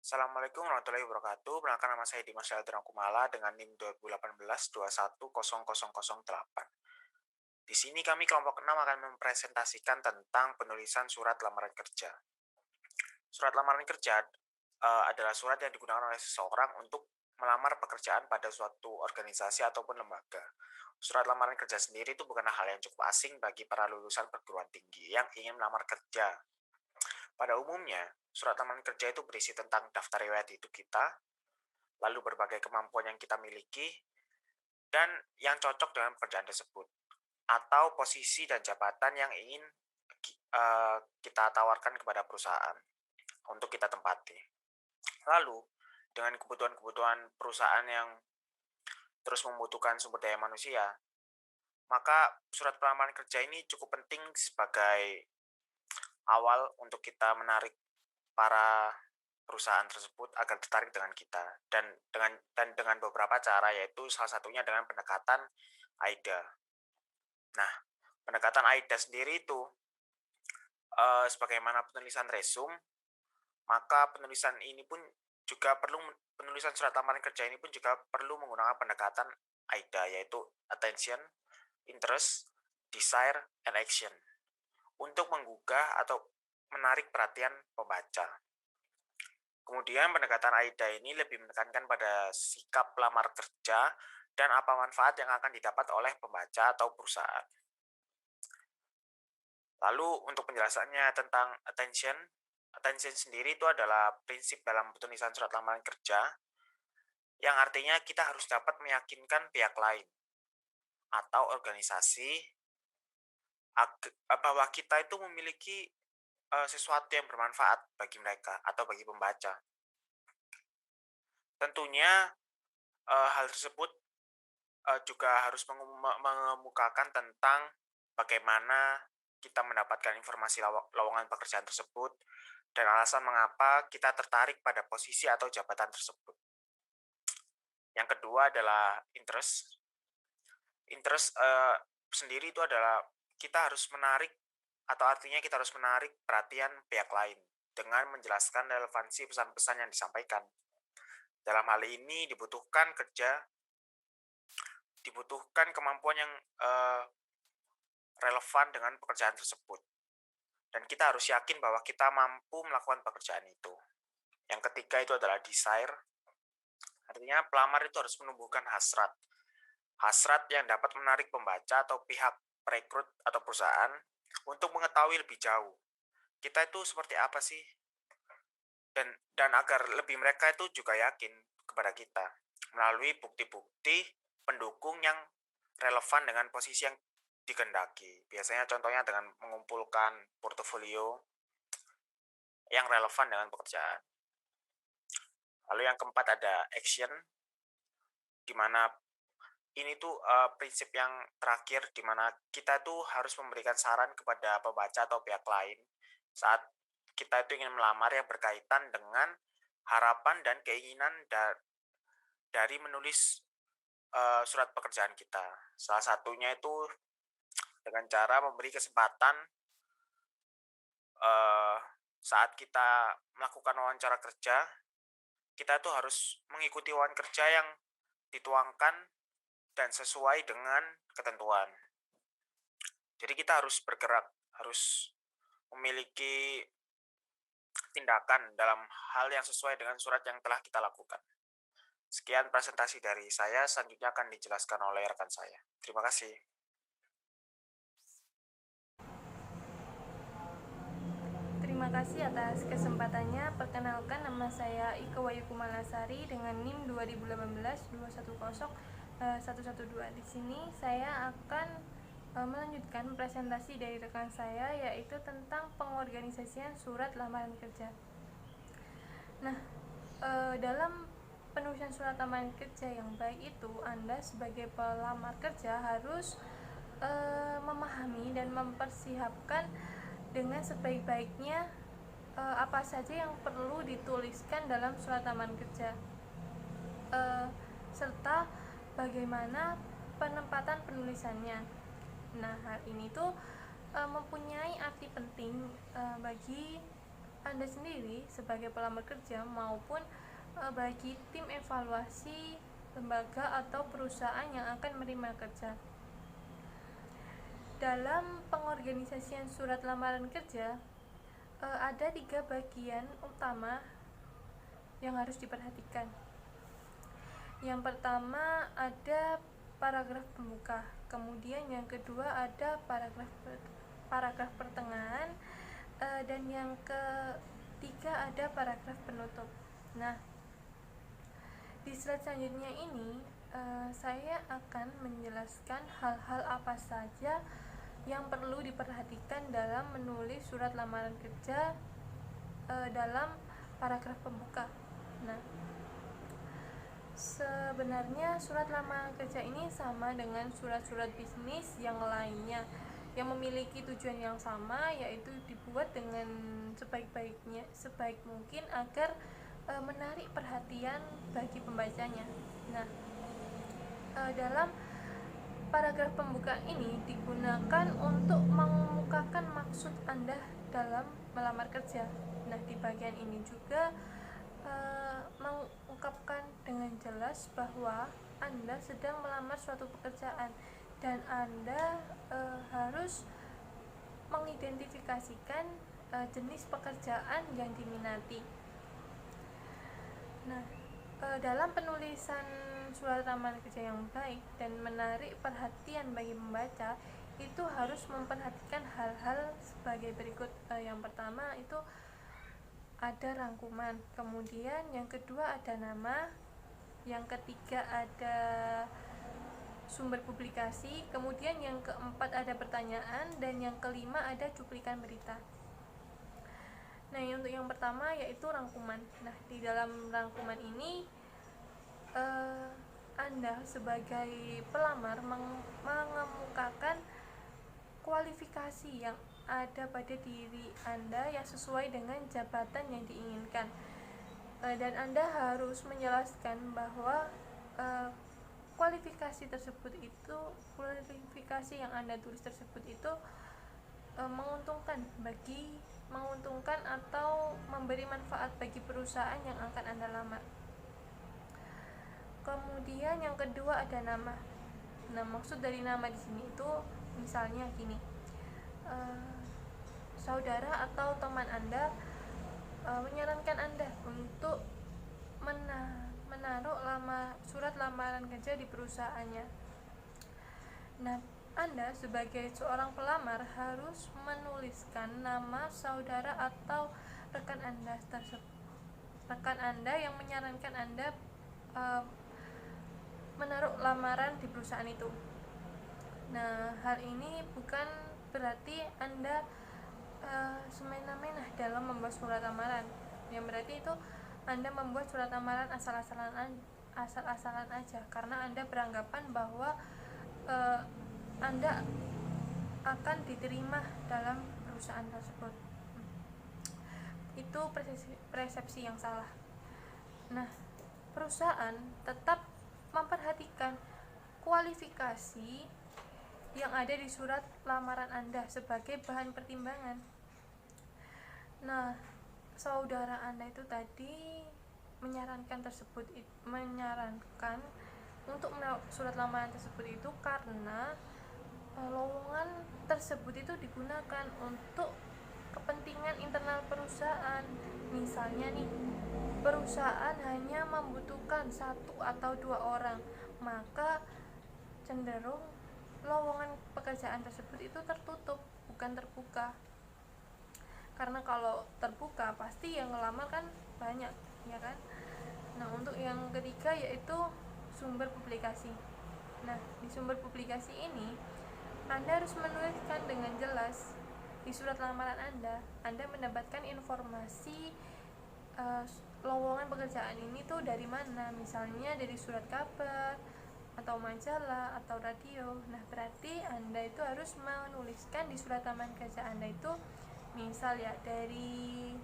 Assalamualaikum warahmatullahi wabarakatuh. Perkenalkan nama saya Dimas Yaldra Kumala dengan NIM 2018-210008. Di sini kami kelompok 6 akan mempresentasikan tentang penulisan surat lamaran kerja. Surat lamaran kerja adalah surat yang digunakan oleh seseorang untuk melamar pekerjaan pada suatu organisasi ataupun lembaga. Surat lamaran kerja sendiri itu bukanlah hal yang cukup asing bagi para lulusan perguruan tinggi yang ingin melamar kerja. Pada umumnya, surat lamaran kerja itu berisi tentang daftar riwayat hidup kita, lalu berbagai kemampuan yang kita miliki, dan yang cocok dengan pekerjaan tersebut, atau posisi dan jabatan yang ingin kita tawarkan kepada perusahaan untuk kita tempati. Lalu, dengan kebutuhan-kebutuhan perusahaan yang terus membutuhkan sumber daya manusia, maka surat pelamar kerja ini cukup penting sebagai awal untuk kita menarik para perusahaan tersebut agar tertarik dengan kita dengan beberapa cara, yaitu salah satunya dengan pendekatan AIDA. Nah, pendekatan AIDA sendiri itu sebagaimana penulisan resume, maka penulisan surat lamaran kerja ini pun juga perlu menggunakan pendekatan AIDA, yaitu attention, interest, desire, and action, untuk menggugah atau menarik perhatian pembaca. Kemudian pendekatan AIDA ini lebih menekankan pada sikap pelamar kerja dan apa manfaat yang akan didapat oleh pembaca atau perusahaan. Lalu untuk penjelasannya tentang attention sendiri itu adalah prinsip dalam penulisan surat lamaran kerja yang artinya kita harus dapat meyakinkan pihak lain atau organisasi bahwa kita itu memiliki sesuatu yang bermanfaat bagi mereka atau bagi pembaca. Tentunya hal tersebut juga harus mengemukakan tentang bagaimana kita mendapatkan informasi lowongan pekerjaan tersebut dan alasan mengapa kita tertarik pada posisi atau jabatan tersebut. Yang kedua adalah interest. Interest sendiri itu adalah kita harus menarik, atau artinya kita harus menarik perhatian pihak lain dengan menjelaskan relevansi pesan-pesan yang disampaikan. Dalam hal ini dibutuhkan kemampuan yang relevan dengan pekerjaan tersebut. Dan kita harus yakin bahwa kita mampu melakukan pekerjaan itu. Yang ketiga itu adalah desire. Artinya pelamar itu harus menumbuhkan hasrat. Hasrat yang dapat menarik pembaca atau pihak perekrut atau perusahaan untuk mengetahui lebih jauh kita itu seperti apa sih, dan agar lebih mereka itu juga yakin kepada kita melalui bukti-bukti pendukung yang relevan dengan posisi yang dikehendaki. Biasanya contohnya dengan mengumpulkan portofolio yang relevan dengan pekerjaan. Lalu yang keempat ada action, di mana ini tuh prinsip yang terakhir, di mana kita tuh harus memberikan saran kepada pembaca atau pihak lain saat kita itu ingin melamar yang berkaitan dengan harapan dan keinginan dari menulis surat pekerjaan kita. Salah satunya itu dengan cara memberi kesempatan saat kita melakukan wawancara kerja, kita tuh harus mengikuti wawancara kerja yang dituangkan dan sesuai dengan ketentuan. Jadi kita harus bergerak, harus memiliki tindakan dalam hal yang sesuai dengan surat yang telah kita lakukan. Sekian presentasi dari saya, selanjutnya akan dijelaskan oleh rekan saya. Terima kasih. Terima kasih atas kesempatannya. Perkenalkan, nama saya Ika Wayu Kumalasari dengan NIM 2018-210-112. Di sini saya akan melanjutkan presentasi dari rekan saya, yaitu tentang pengorganisasian surat lamaran kerja. Nah, dalam penulisan surat lamaran kerja yang baik itu, Anda sebagai pelamar kerja harus memahami dan mempersiapkan dengan sebaik-baiknya apa saja yang perlu dituliskan dalam surat lamaran kerja, serta bagaimana penempatan penulisannya. Nah, hal ini tuh mempunyai arti penting bagi Anda sendiri sebagai pelamar kerja maupun bagi tim evaluasi lembaga atau perusahaan yang akan menerima kerja. Dalam pengorganisasian surat lamaran kerja, ada 3 bagian utama yang harus diperhatikan. Yang pertama ada paragraf pembuka, kemudian yang kedua ada paragraf pertengahan, dan yang ketiga ada paragraf penutup. Nah, di slide selanjutnya ini saya akan menjelaskan hal-hal apa saja yang perlu diperhatikan dalam menulis surat lamaran kerja dalam paragraf pembuka. Nah, sebenarnya surat lamaran kerja ini sama dengan surat-surat bisnis yang lainnya yang memiliki tujuan yang sama, yaitu dibuat dengan sebaik mungkin agar menarik perhatian bagi pembacanya. Nah, dalam paragraf pembuka ini digunakan untuk mengemukakan maksud Anda dalam melamar kerja. Nah, di bagian ini juga mengungkapkan dengan jelas bahwa Anda sedang melamar suatu pekerjaan dan Anda harus mengidentifikasikan jenis pekerjaan yang diminati. Nah, dalam penulisan surat lamaran kerja yang baik dan menarik perhatian bagi pembaca, itu harus memperhatikan hal-hal sebagai berikut. Yang pertama itu ada rangkuman, kemudian yang kedua ada nama, yang ketiga ada sumber publikasi, kemudian yang keempat ada pertanyaan, dan yang kelima ada cuplikan berita. Nah, untuk yang pertama yaitu rangkuman. Nah, di dalam rangkuman ini Anda sebagai pelamar mengemukakan kualifikasi yang ada pada diri Anda yang sesuai dengan jabatan yang diinginkan, dan Anda harus menjelaskan bahwa kualifikasi yang Anda tulis tersebut itu menguntungkan atau memberi manfaat bagi perusahaan yang akan Anda lamar. Kemudian yang kedua ada nama. Nah, maksud dari nama di sini itu misalnya gini, saudara atau teman Anda menyarankan Anda untuk menaruh surat lamaran kerja di perusahaannya. Nah, Anda sebagai seorang pelamar harus menuliskan nama saudara atau rekan Anda yang menyarankan Anda menaruh lamaran di perusahaan itu. Nah, hal ini bukan berarti Anda semena-mena dalam membuat surat lamaran. Yang berarti itu Anda membuat surat lamaran asal-asalan aja, karena Anda beranggapan bahwa Anda akan diterima dalam perusahaan tersebut. Itu persepsi yang salah. Nah, perusahaan tetap memperhatikan kualifikasi yang ada di surat lamaran Anda sebagai bahan pertimbangan. Nah, saudara Anda itu tadi menyarankan untuk surat lamaran tersebut itu karena lowongan tersebut itu digunakan untuk kepentingan internal perusahaan. Misalnya nih, perusahaan hanya membutuhkan 1 atau 2 orang, maka cenderung lowongan pekerjaan tersebut itu tertutup, bukan terbuka. Karena kalau terbuka pasti yang ngelamar kan banyak, ya kan? Nah, untuk yang ketiga yaitu sumber publikasi. Nah, di sumber publikasi ini Anda harus menuliskan dengan jelas di surat lamaran Anda mendapatkan informasi lowongan pekerjaan ini tuh dari mana, misalnya dari surat kabar atau majalah atau radio. Nah, berarti Anda itu harus menuliskan di surat lamaran kerja Anda itu misal ya dari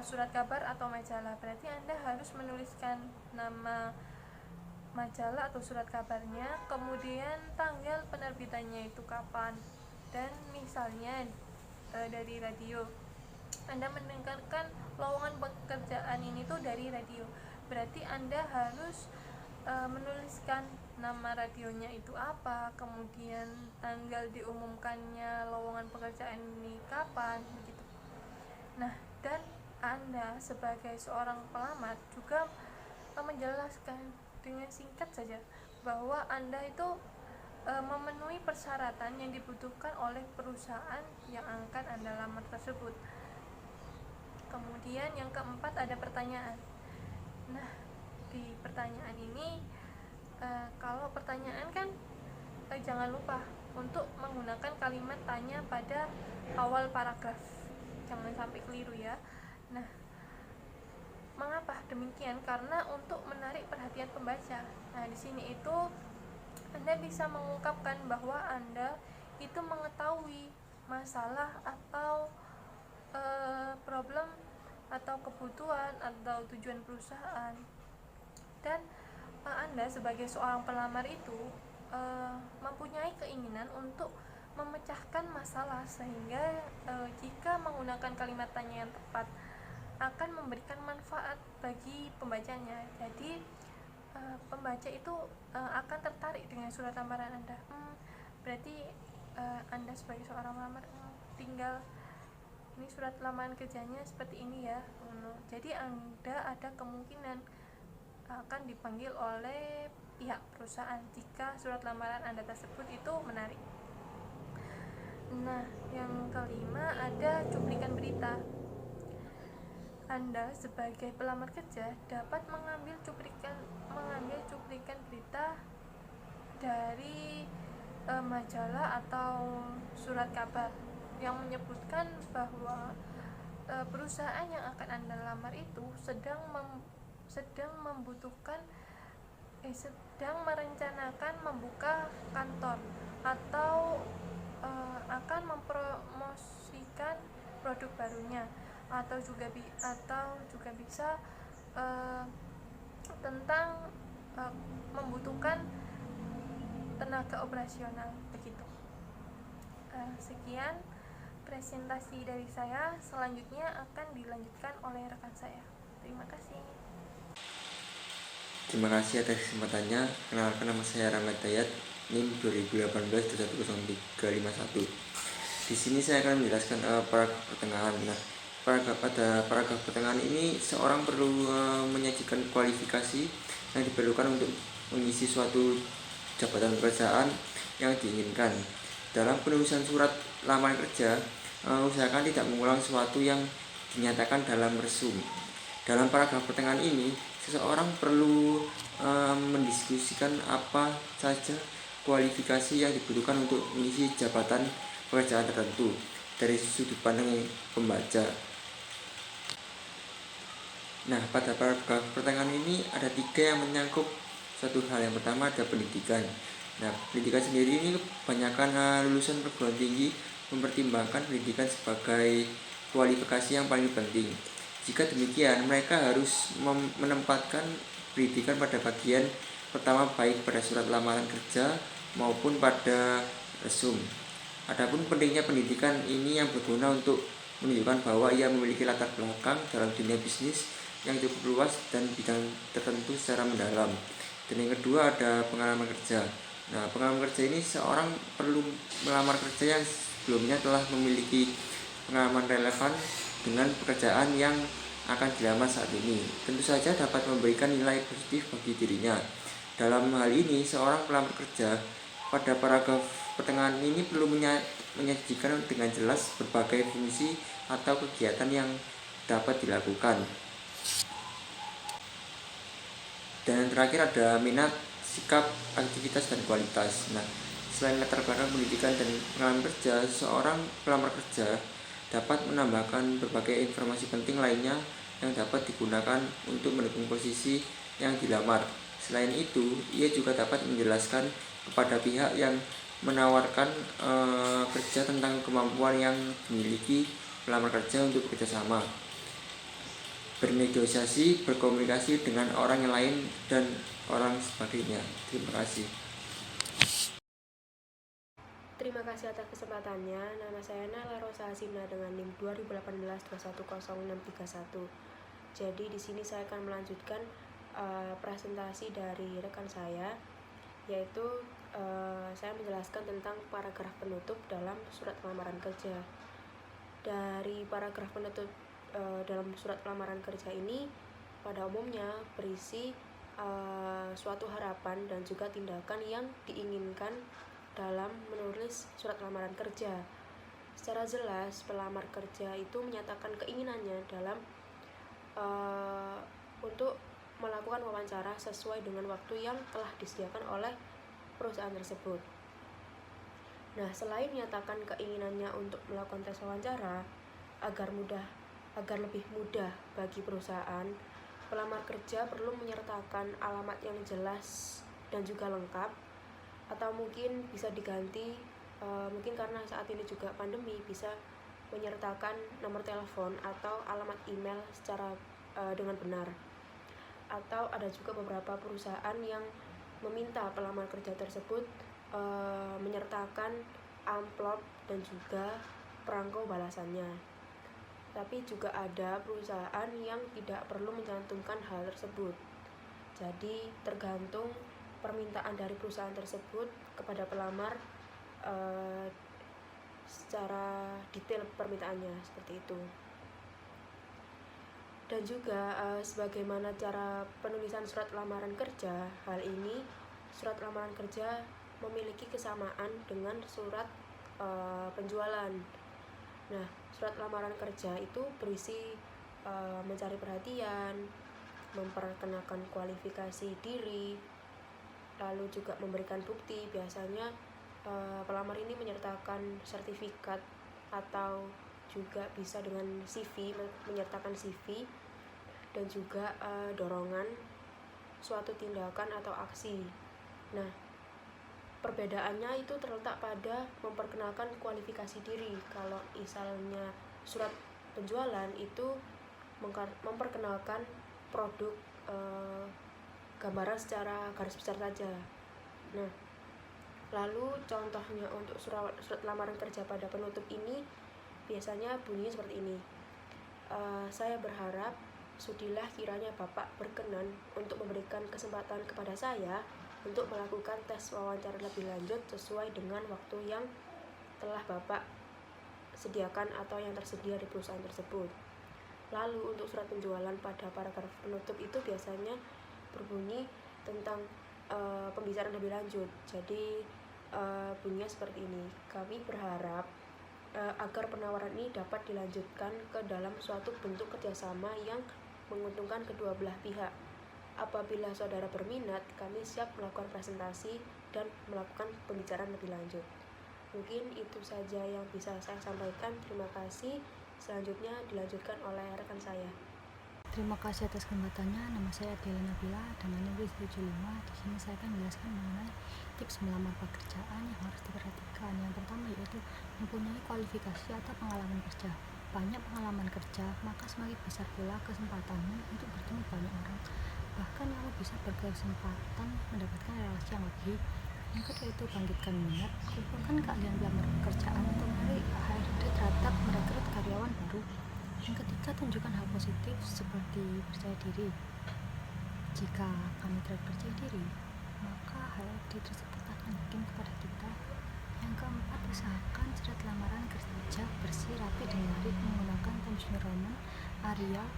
surat kabar atau majalah, berarti Anda harus menuliskan nama majalah atau surat kabarnya, kemudian tanggal penerbitannya itu kapan, dan misalnya dari radio Anda mendengarkan lowongan pekerjaan ini tuh dari radio. Berarti Anda harus menuliskan nama radionya itu apa, kemudian tanggal diumumkannya lowongan pekerjaan ini kapan, begitu. Nah, dan Anda sebagai seorang pelamar juga menjelaskan dengan singkat saja bahwa Anda itu memenuhi persyaratan yang dibutuhkan oleh perusahaan yang akan Anda lamar tersebut. Kemudian yang keempat ada pertanyaan. Nah, di pertanyaan ini kalau pertanyaan kan jangan lupa untuk menggunakan kalimat tanya pada awal paragraf. Jangan sampai keliru ya. Nah, mengapa demikian? Karena untuk menarik perhatian pembaca. Nah, di sini itu Anda bisa mengungkapkan bahwa Anda itu mengetahui masalah atau problem atau kebutuhan atau tujuan perusahaan, dan Anda sebagai seorang pelamar itu mempunyai keinginan untuk memecahkan masalah, sehingga jika menggunakan kalimat tanya yang tepat akan memberikan manfaat bagi pembacanya. Jadi pembaca itu akan tertarik dengan surat lamaran Anda. Berarti Anda sebagai seorang pelamar tinggal ini surat lamaran kerjanya seperti ini ya. Jadi Anda ada kemungkinan akan dipanggil oleh pihak perusahaan jika surat lamaran Anda tersebut itu menarik. Nah, yang kelima ada cuplikan berita. Anda sebagai pelamar kerja dapat mengambil cuplikan berita dari majalah atau surat kabar yang menyebutkan bahwa perusahaan yang akan Anda lamar itu sedang merencanakan membuka kantor atau akan mempromosikan produk barunya, atau juga bisa tentang membutuhkan tenaga operasional, begitu. Sekian presentasi dari saya. Selanjutnya akan dilanjutkan oleh rekan saya. Terima kasih. Terima kasih atas kesempatannya. Kenalkan, nama saya Rahmat Dayat, NIM 2018-21031. Di sini saya akan menjelaskan paragraf pertengahan. Nah, pada paragraf pertengahan ini seorang perlu menyajikan kualifikasi yang diperlukan untuk mengisi suatu jabatan pekerjaan yang diinginkan. Dalam penulisan surat lamaran kerja, usahakan tidak mengulang sesuatu yang dinyatakan dalam resum. Dalam paragraf pertengahan ini, seseorang perlu mendiskusikan apa saja kualifikasi yang dibutuhkan untuk mengisi jabatan pekerjaan tertentu dari sudut pandang pembaca. Nah, pada paragraf pertengahan ini ada 3 yang menyangkut satu hal. Yang pertama ada pendidikan. Nah, pendidikan sendiri ini kebanyakan lulusan perguruan tinggi mempertimbangkan pendidikan sebagai kualifikasi yang paling penting. Jika demikian, mereka harus menempatkan pendidikan pada bagian pertama, baik pada surat lamaran kerja maupun pada resum. Adapun pentingnya pendidikan ini yang berguna untuk menunjukkan bahwa ia memiliki latar belakang dalam dunia bisnis yang cukup luas dan bidang tertentu secara mendalam. Dan yang kedua ada pengalaman kerja. Nah, pengalaman kerja ini seorang perlu melamar kerja yang sebelumnya telah memiliki pengalaman relevan dengan pekerjaan yang akan dilamar saat ini. Tentu saja dapat memberikan nilai positif bagi dirinya. Dalam hal ini, seorang pelamar kerja pada paragraf pertengahan ini perlu menyajikan dengan jelas berbagai fungsi atau kegiatan yang dapat dilakukan. Dan yang terakhir ada minat, sikap, aktivitas, dan kualitas. Nah, selain latar belakang pendidikan dan pengalaman kerja, seorang pelamar kerja dapat menambahkan berbagai informasi penting lainnya yang dapat digunakan untuk mendukung posisi yang dilamar. Selain itu, ia juga dapat menjelaskan kepada pihak yang menawarkan kerja tentang kemampuan yang dimiliki pelamar kerja untuk bekerjasama, bernegosiasi, berkomunikasi dengan orang yang lain, dan orang sebagainya. Terima kasih. Terima kasih atas kesempatannya. Nama saya Nala Rosa Asina dengan NIM 2018-210631. Jadi di sini saya akan melanjutkan presentasi dari rekan saya, yaitu saya menjelaskan tentang paragraf penutup dalam surat lamaran kerja. Dari paragraf penutup dalam surat lamaran kerja ini pada umumnya berisi suatu harapan dan juga tindakan yang diinginkan dalam menulis surat lamaran kerja. Secara jelas, pelamar kerja itu menyatakan keinginannya dalam untuk melakukan wawancara sesuai dengan waktu yang telah disediakan oleh perusahaan tersebut. Nah, selain menyatakan keinginannya untuk melakukan tes wawancara agar lebih mudah bagi perusahaan, pelamar kerja perlu menyertakan alamat yang jelas dan juga lengkap, atau mungkin bisa diganti, mungkin karena saat ini juga pandemi, bisa menyertakan nomor telepon atau alamat email secara dengan benar. Atau ada juga beberapa perusahaan yang meminta pelamar kerja tersebut menyertakan amplop dan juga perangko balasannya. Tapi juga ada perusahaan yang tidak perlu mencantumkan hal tersebut. Jadi tergantung permintaan dari perusahaan tersebut kepada pelamar secara detail permintaannya, seperti itu. Dan juga sebagaimana cara penulisan surat lamaran kerja, hal ini surat lamaran kerja memiliki kesamaan dengan surat penjualan. Nah, surat lamaran kerja itu berisi mencari perhatian, memperkenalkan kualifikasi diri, lalu juga memberikan bukti. Biasanya pelamar ini menyertakan sertifikat atau juga bisa dengan CV, menyertakan CV, dan juga dorongan suatu tindakan atau aksi. Nah, perbedaannya itu terletak pada memperkenalkan kualifikasi diri. Kalau misalnya surat penjualan itu memperkenalkan produk, gambaran secara garis besar saja. Nah, lalu contohnya untuk surat lamaran kerja pada penutup ini biasanya bunyinya seperti ini. Saya berharap sudilah kiranya Bapak berkenan untuk memberikan kesempatan kepada saya untuk melakukan tes wawancara lebih lanjut sesuai dengan waktu yang telah Bapak sediakan atau yang tersedia di perusahaan tersebut. Lalu untuk surat penjualan pada paragraf penutup itu biasanya berbunyi tentang pembicaraan lebih lanjut. Jadi bunyinya seperti ini. Kami berharap agar penawaran ini dapat dilanjutkan ke dalam suatu bentuk kerjasama yang menguntungkan kedua belah pihak. Apabila saudara berminat, kami siap melakukan presentasi dan melakukan pembicaraan lebih lanjut. Mungkin itu saja yang bisa saya sampaikan. Terima kasih. Selanjutnya dilanjutkan oleh rekan saya. Terima kasih atas kesempatannya. Nama saya Adela Nabila dengan NIM 75. Di sini saya akan menjelaskan mengenai tips melamar pekerjaan yang harus diperhatikan. Yang pertama yaitu mempunyai kualifikasi atau pengalaman kerja. Banyak pengalaman kerja, maka semakin besar pula kesempatanmu untuk bertemu banyak orang. Bahkan kamu bisa berkesempatan mendapatkan relasi yang lebih. Yang kedua itu bangkitkan minat, kumpulkan keahlian pelamar pekerjaan untuk menarik HRD terhadap merekrut karyawan baru. Yang ketiga, tunjukkan hal positif seperti percaya diri. Jika kami terlihat percaya diri, maka HRD tersebut akan yakin kepada kita. Yang keempat, usahakan surat lamaran kerja bersih, rapi, dan menarik menggunakan Times New Roman, Arial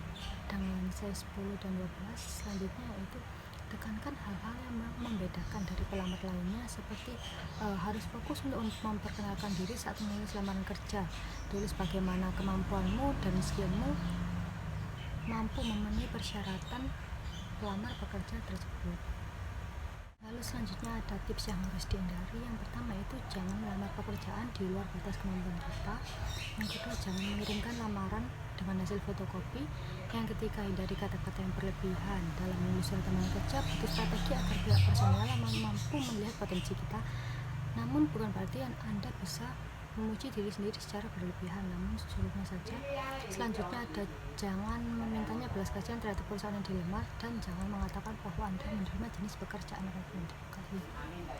dengan size 10 dan 12. Selanjutnya yaitu tekankan hal-hal yang membedakan dari pelamar lainnya, seperti harus fokus untuk memperkenalkan diri saat menulis lamaran kerja. Tulis bagaimana kemampuanmu dan skillmu mampu memenuhi persyaratan pelamar pekerja tersebut. Lalu selanjutnya ada tips yang harus dihindari. Yang pertama itu jangan melamar pekerjaan di luar batas kemampuan kita. Yang kedua, jangan mengirimkan lamaran dengan hasil fotokopi. Yang ketiga, hindari kata-kata yang berlebihan dalam menulis surat lamaran kerja. Butuh strategi agar pihak personal mampu melihat potensi kita. Namun bukan berarti Anda bisa memuji diri sendiri secara berlebihan, namun secukupnya saja. Selanjutnya ada jangan memintanya belas kasihan terhadap perusahaan yang dilamar, dan jangan mengatakan bahwa Anda menerima jenis pekerjaan apapun. Terima kasih.